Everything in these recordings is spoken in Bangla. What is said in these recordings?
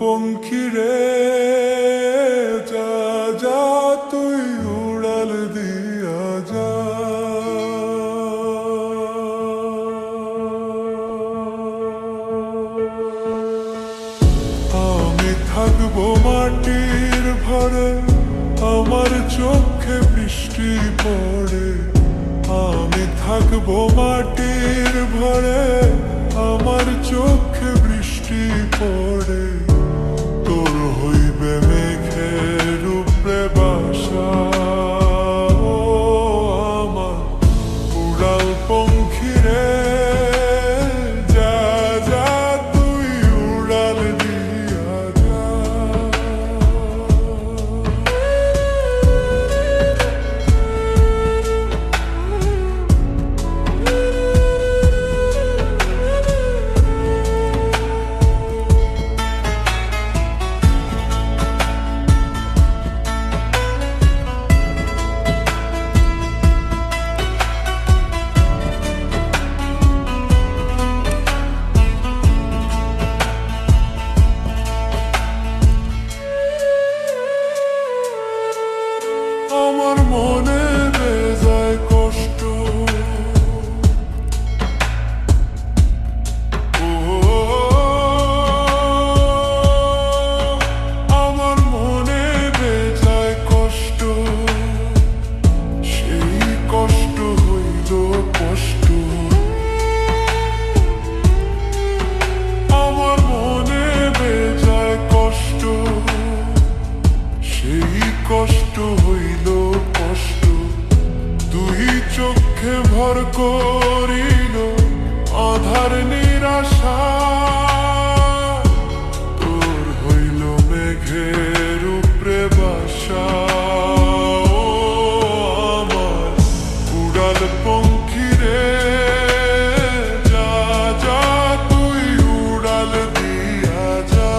পঙ্খী রে যা যা তুই উড়াল দিয়া যা। আমি থাকবো মাটির ভরে, আমার চোখে বৃষ্টি পড়ে। আমি থাকবো মাটির ভরে, আমার চোখে বৃষ্টি পড়ে। তোর হইবে মেঘের উপরে বাসা, ও আমার উড়াল পঙ্খী রে যা যা তুই উড়াল দিয়া যা। আমার মনে বেজায় কষ্ট, ও আমার মনে বেজায় কষ্ট। সেই কষ্ট হইল কষ্ট। আমার মনে বেজায় কষ্ট, সেই কষ্ট হইল কষ্ট। দুই চোখে ভর করিল আধার নিরাশা। তোর হইল মেঘের উপরে বাসা, ও আমার উড়াল পঙ্খী রে যা যা তুই উড়াল দিয়া যা।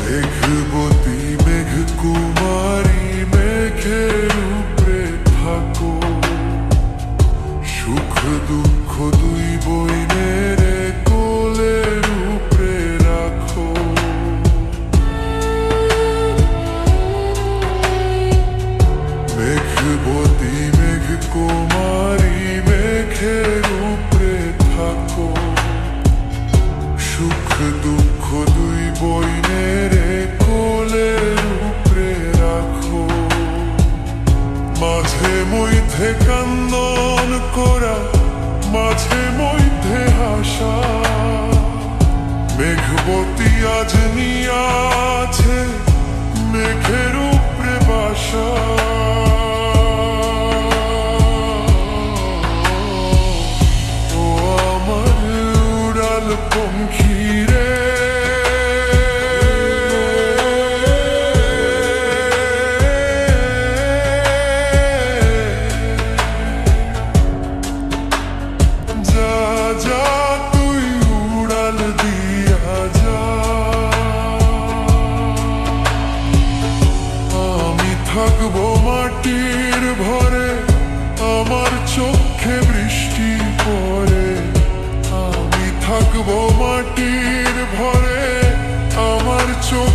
মেঘবতী মেঘ কুমারী মেঘের উপরে থাকো, সুখ দুঃখ দুই বইনের কোলের উপরে রাখো। মেঘবতী মেঘ কুমারী মেঘের উপরে থাকো, সুখ দুঃখ দুই বইনের কোলের উপরে রাখো। মাঝে মধ্যে কান্দন করা, মাঝে মধ্যে হাসা। মেঘবতী আজ নিয়াছে মেঘের উপরে বাসা। ও আমার উড়াল পঙ্খী রে যা যা তুই উড়াল দিয়া যা। আমি থাকবো মাটির ভরে, আমার চোখে বৃষ্টি পড়ে। আমি থাকবো মাটির ভরে, আমার চোখ